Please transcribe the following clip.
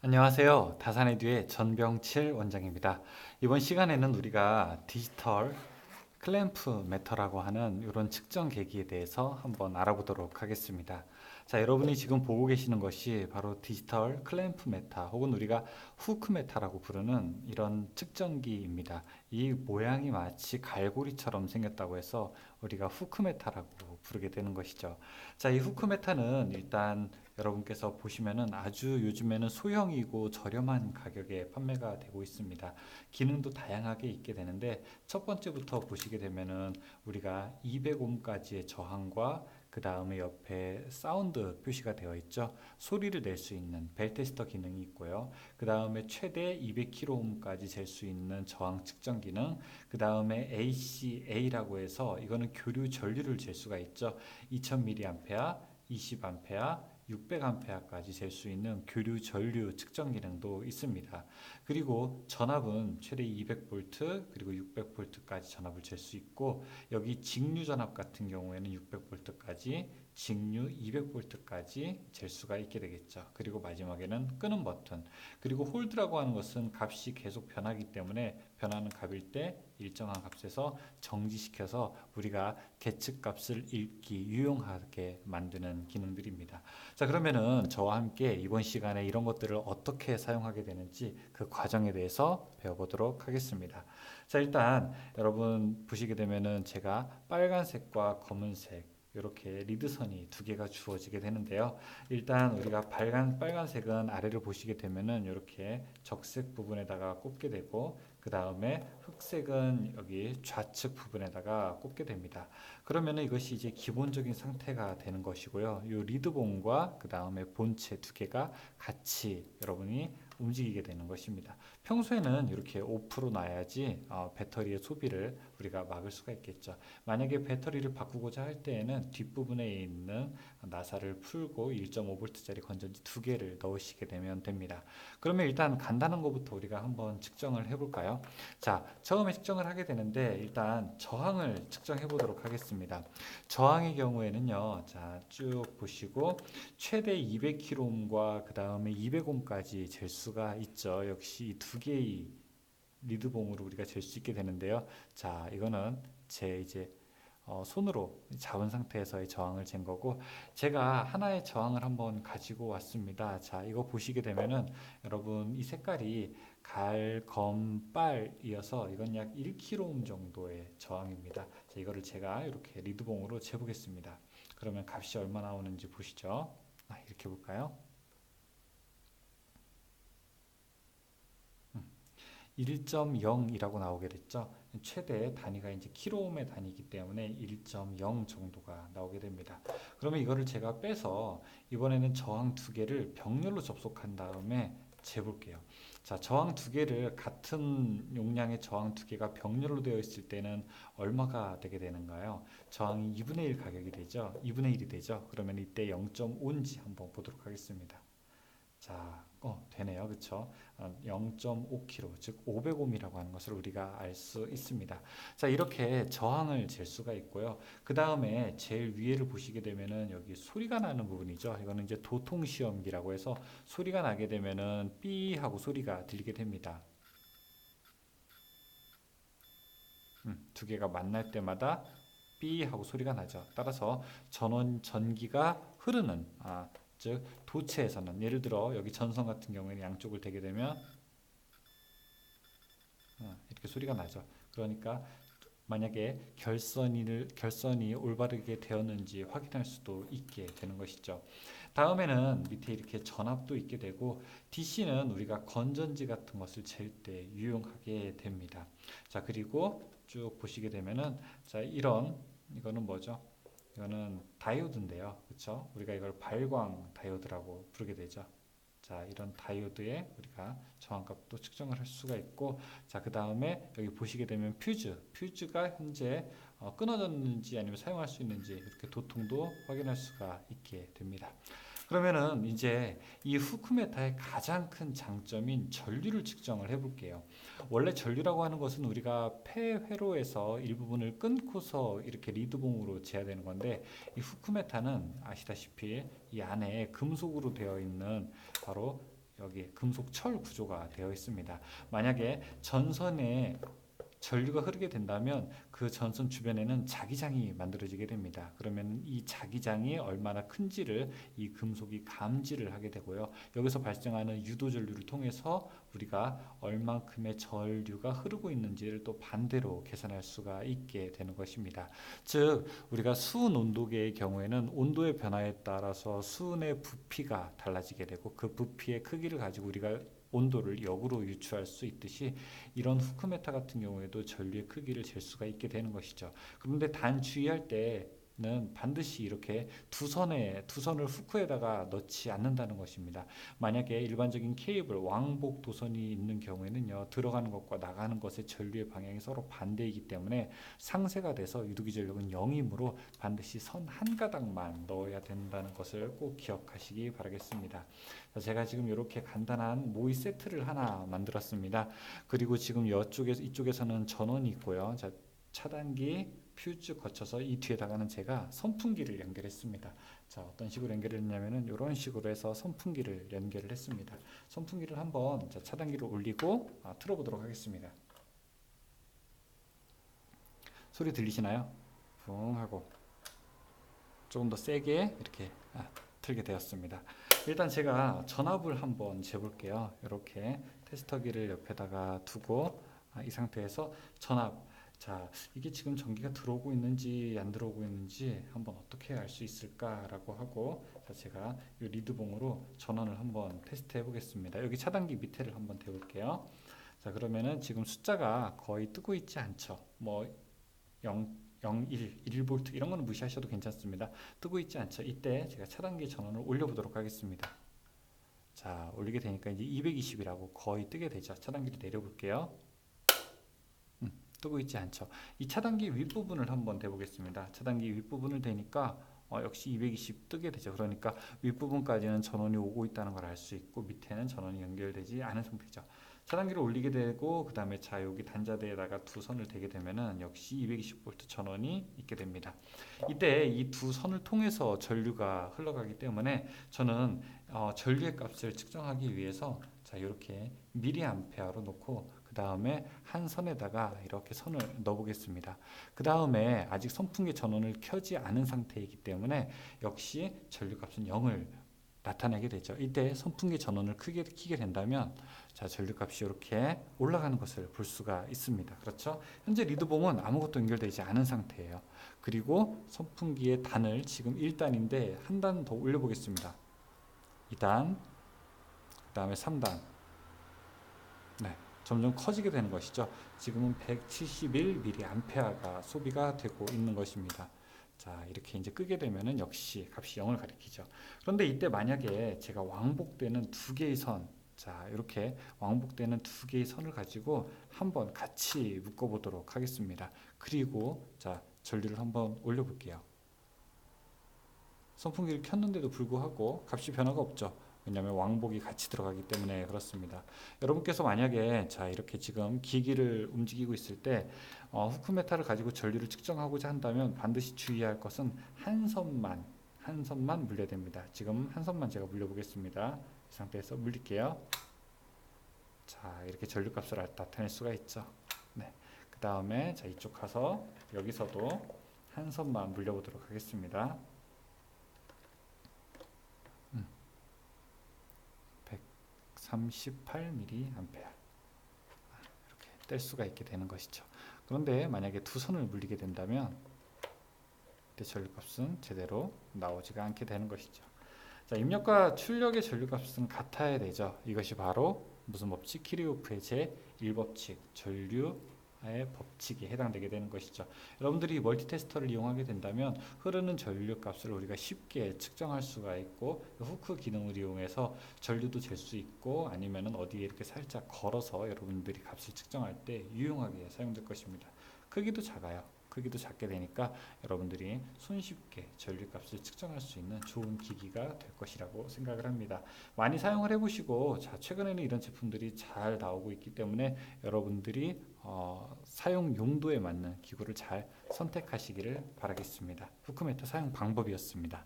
안녕하세요. 다산에듀의 전병칠 원장입니다. 이번 시간에는 우리가 디지털 클램프 메터라고 하는 이런 측정 계기에 대해서 한번 알아보도록 하겠습니다. 자, 여러분이 지금 보고 계시는 것이 바로 디지털 클램프 메타 혹은 우리가 후크 메타라고 부르는 이런 측정기입니다. 이 모양이 마치 갈고리처럼 생겼다고 해서 우리가 후크 메타라고 부르게 되는 것이죠. 자, 이 후크 메타는 일단 여러분께서 보시면은 아주 요즘에는 소형이고 저렴한 가격에 판매가 되고 있습니다. 기능도 다양하게 있게 되는데 첫 번째부터 보시게 되면은 우리가 200옴까지의 저항과 그 다음에 옆에 사운드 표시가 되어 있죠. 소리를 낼 수 있는 벨 테스터 기능이 있고요. 그 다음에 최대 200kohm까지 잴 수 있는 저항 측정 기능. 그 다음에 ACA라고 해서 이거는 교류 전류를 잴 수가 있죠. 2000mA, 20A, 600A까지 잴 수 있는 교류 전류 측정 기능도 있습니다. 그리고 전압은 최대 200V 그리고 600V까지 전압을 잴 수 있고 여기 직류 전압 같은 경우에는 600V까지 직류 200V까지 잴 수가 있게 되겠죠. 그리고 마지막에는 끄는 버튼. 그리고 홀드라고 하는 것은 값이 계속 변하기 때문에 변하는 값일 때 일정한 값에서 정지시켜서 우리가 계측 값을 읽기 유용하게 만드는 기능들입니다. 자, 그러면은 저와 함께 이번 시간에 이런 것들을 어떻게 사용하게 되는지 그 과정에 대해서 배워보도록 하겠습니다. 자, 일단 여러분 보시게 되면은 제가 빨간색과 검은색 이렇게 리드선이 두 개가 주어지게 되는데요. 일단 우리가 빨간색은 아래를 보시게 되면은 이렇게 적색 부분에다가 꽂게 되고 그 다음에 흑색은 여기 좌측 부분에다가 꽂게 됩니다. 그러면은 이것이 이제 기본적인 상태가 되는 것이고요. 이 리드봉과 그 다음에 본체 두 개가 같이 여러분이 움직이게 되는 것입니다. 평소에는 이렇게 오프로 놔야지 배터리의 소비를 우리가 막을 수가 있겠죠. 만약에 배터리를 바꾸고자 할 때에는 뒷부분에 있는 나사를 풀고 1.5V짜리 건전지 두 개를 넣으시게 되면 됩니다. 그러면 일단 간단한 것부터 우리가 한번 측정을 해볼까요? 자, 처음에 측정을 하게 되는데 일단 저항을 측정해 보도록 하겠습니다. 저항의 경우에는요, 자, 쭉 보시고 최대 200kohm과 그 다음에 200ohm까지 잴 수가 있죠. 역시 이 두 개의 리드봉으로 우리가 잴 수 있게 되는데요. 자, 이거는 제 이제 손으로 잡은 상태에서의 저항을 잰 거고 제가 하나의 저항을 한번 가지고 왔습니다. 자, 이거 보시게 되면은 여러분 이 색깔이 갈검빨이어서 이건 약 1kΩ 정도의 저항입니다. 자, 이거를 제가 이렇게 리드봉으로 재보겠습니다. 그러면 값이 얼마 나오는지 보시죠. 이렇게 볼까요? 1.0이라고 나오게 됐죠. 최대 단위가 이제 킬로옴의 단위이기 때문에 1.0 정도가 나오게 됩니다. 그러면 이거를 제가 빼서 이번에는 저항 두 개를 병렬로 접속한 다음에 재볼게요. 자, 저항 두 개를 같은 용량의 저항 두 개가 병렬로 되어 있을 때는 얼마가 되게 되는가요? 저항이 2분의 1 가격이 되죠. 2분의 1이 되죠. 그러면 이때 0.5인지 한번 보도록 하겠습니다. 자, 되네요. 그쵸? 0.5kg, 즉 500ohm이라고 하는 것을 우리가 알 수 있습니다. 자, 이렇게 저항을 잴 수가 있고요. 그 다음에 제일 위에를 보시게 되면은 여기 소리가 나는 부분이죠. 이거는 이제 도통시험기라고 해서 소리가 나게 되면은 삐 하고 소리가 들리게 됩니다. 두 개가 만날 때마다 삐 하고 소리가 나죠. 따라서 전기가 흐르는 즉 도체에서는 예를 들어 여기 전선 같은 경우에는 양쪽을 대게 되면 이렇게 소리가 나죠. 그러니까 만약에 결선이 올바르게 되었는지 확인할 수도 있게 되는 것이죠. 다음에는 밑에 이렇게 전압도 있게 되고 DC는 우리가 건전지 같은 것을 잴 때 유용하게 됩니다. 자, 그리고 쭉 보시게 되면은 자, 이거는 뭐죠? 이거는 다이오드인데요. 그렇죠? 우리가 이걸 발광 다이오드라고 부르게 되죠. 자, 이런 다이오드에 우리가 저항값도 측정을 할 수가 있고, 자, 그 다음에 여기 보시게 되면 퓨즈가 현재 끊어졌는지 아니면 사용할 수 있는지 이렇게 도통도 확인할 수가 있게 됩니다. 그러면은 이제 이 후크메타의 가장 큰 장점인 전류를 측정을 해볼게요. 원래 전류라고 하는 것은 우리가 폐회로에서 일부분을 끊고서 이렇게 리드봉으로 재야 되는 건데 이 후크메타는 아시다시피 이 안에 금속으로 되어 있는 바로 여기 금속 철 구조가 되어 있습니다. 만약에 전선에 전류가 흐르게 된다면 그 전선 주변에는 자기장이 만들어지게 됩니다. 그러면 이 자기장이 얼마나 큰지를 이 금속이 감지를 하게 되고요. 여기서 발생하는 유도 전류를 통해서 우리가 얼만큼의 전류가 흐르고 있는지를 또 반대로 계산할 수가 있게 되는 것입니다. 즉 우리가 수은 온도계의 경우에는 온도의 변화에 따라서 수은의 부피가 달라지게 되고 그 부피의 크기를 가지고 우리가 온도를 역으로 유추할 수 있듯이 이런 후크메타 같은 경우에도 전류의 크기를 잴 수가 있게 되는 것이죠. 그런데 단 주의할 때는 반드시 이렇게 두 선을 후크에다가 넣지 않는다는 것입니다. 만약에 일반적인 케이블 왕복 도선이 있는 경우에는요, 들어가는 것과 나가는 것의 전류의 방향이 서로 반대이기 때문에 상쇄가 돼서 유도기 전력은 0이므로 반드시 선 한 가닥만 넣어야 된다는 것을 꼭 기억하시기 바라겠습니다. 제가 지금 이렇게 간단한 모의 세트를 하나 만들었습니다. 그리고 지금 이쪽에서는 전원이 있고요. 자, 차단기, 퓨즈 거쳐서 이 뒤에다가는 제가 선풍기를 연결했습니다. 자, 어떤 식으로 연결했냐면은 이런 식으로 해서 선풍기를 연결을 했습니다. 선풍기를 한번 차단기를 올리고 틀어보도록 하겠습니다. 소리 들리시나요? 붕 하고 조금 더 세게 이렇게 틀게 되었습니다. 일단 제가 전압을 한번 재볼게요. 이렇게 테스터기를 옆에다가 두고 이 상태에서 전압, 자 이게 지금 전기가 들어오고 있는지 안 들어오고 있는지 한번 어떻게 알 수 있을까라고 하고, 자 제가 이 리드봉으로 전원을 한번 테스트 해보겠습니다. 여기 차단기 밑에를 한번 대볼게요. 자 그러면은 지금 숫자가 거의 뜨고 있지 않죠. 뭐 1V 이런 거는 무시하셔도 괜찮습니다. 뜨고 있지 않죠. 이때 제가 차단기 전원을 올려보도록 하겠습니다. 자 올리게 되니까 이제 220이라고 거의 뜨게 되죠. 차단기를 내려볼게요. 뜨고 있지 않죠. 이 차단기 윗부분을 한번 대보겠습니다. 차단기 윗부분을 대니까 역시 220 뜨게 되죠. 그러니까 윗부분까지는 전원이 오고 있다는 걸 알 수 있고 밑에는 전원이 연결되지 않은 상태죠. 차단기를 올리게 되고 그 다음에 자 여기 단자대에다가 두 선을 대게 되면은 역시 220V 전원이 있게 됩니다. 이때 이 두 선을 통해서 전류가 흘러가기 때문에 저는 전류의 값을 측정하기 위해서 자 이렇게 미리암페어로 놓고 그 다음에 한 선에다가 이렇게 선을 넣어 보겠습니다. 그 다음에 아직 선풍기 전원을 켜지 않은 상태이기 때문에 역시 전류값은 0을 나타내게 되죠. 이때 선풍기 전원을 크게 키게 된다면 자 전류값이 이렇게 올라가는 것을 볼 수가 있습니다. 그렇죠? 현재 리드봉은 아무것도 연결되지 않은 상태예요. 그리고 선풍기의 단을 지금 1단인데 한 단 더 올려보겠습니다. 2단, 그 다음에 3단. 네, 점점 커지게 되는 것이죠. 지금은 171mA가 소비가 되고 있는 것입니다. 자 이렇게 이제 끄게 되면은 역시 값이 0을 가리키죠. 그런데 이때 만약에 제가 왕복되는 두 개의 선, 자 이렇게 왕복되는 두 개의 선을 가지고 한번 같이 묶어 보도록 하겠습니다. 그리고 자 전류를 한번 올려 볼게요. 선풍기를 켰는데도 불구하고 값이 변화가 없죠. 왜냐하면 왕복이 같이 들어가기 때문에 그렇습니다. 여러분께서 만약에 자 이렇게 지금 기기를 움직이고 있을 때 후크메타를 가지고 전류를 측정하고자 한다면 반드시 주의할 것은 한 선만 물려야 됩니다. 지금 한 선만 제가 물려보겠습니다. 이 상태에서 물릴게요. 자 이렇게 전류값을 나타낼 수가 있죠. 네. 그 다음에 자 이쪽 가서 여기서도 한 선만 물려보도록 하겠습니다. 138mA 이렇게 뗄 수가 있게 되는 것이죠. 그런데 만약에 두 선을 물리게 된다면 이때 전류값은 제대로 나오지가 않게 되는 것이죠. 자, 입력과 출력의 전류값은 같아야 되죠. 이것이 바로 무슨 법칙? 키르호프의 제1법칙 전류의 법칙에 해당되게 되는 것이죠. 여러분들이 멀티테스터를 이용하게 된다면 흐르는 전류 값을 우리가 쉽게 측정할 수가 있고 후크 기능을 이용해서 전류도 잴 수 있고 아니면은 어디에 이렇게 살짝 걸어서 여러분들이 값을 측정할 때 유용하게 사용될 것입니다. 크기도 작아요. 크기도 작게 되니까 여러분들이 손쉽게 전류값을 측정할 수 있는 좋은 기기가 될 것이라고 생각을 합니다. 많이 사용을 해보시고 자 최근에는 이런 제품들이 잘 나오고 있기 때문에 여러분들이 사용 용도에 맞는 기구를 잘 선택하시기를 바라겠습니다. 후크메타 사용 방법이었습니다.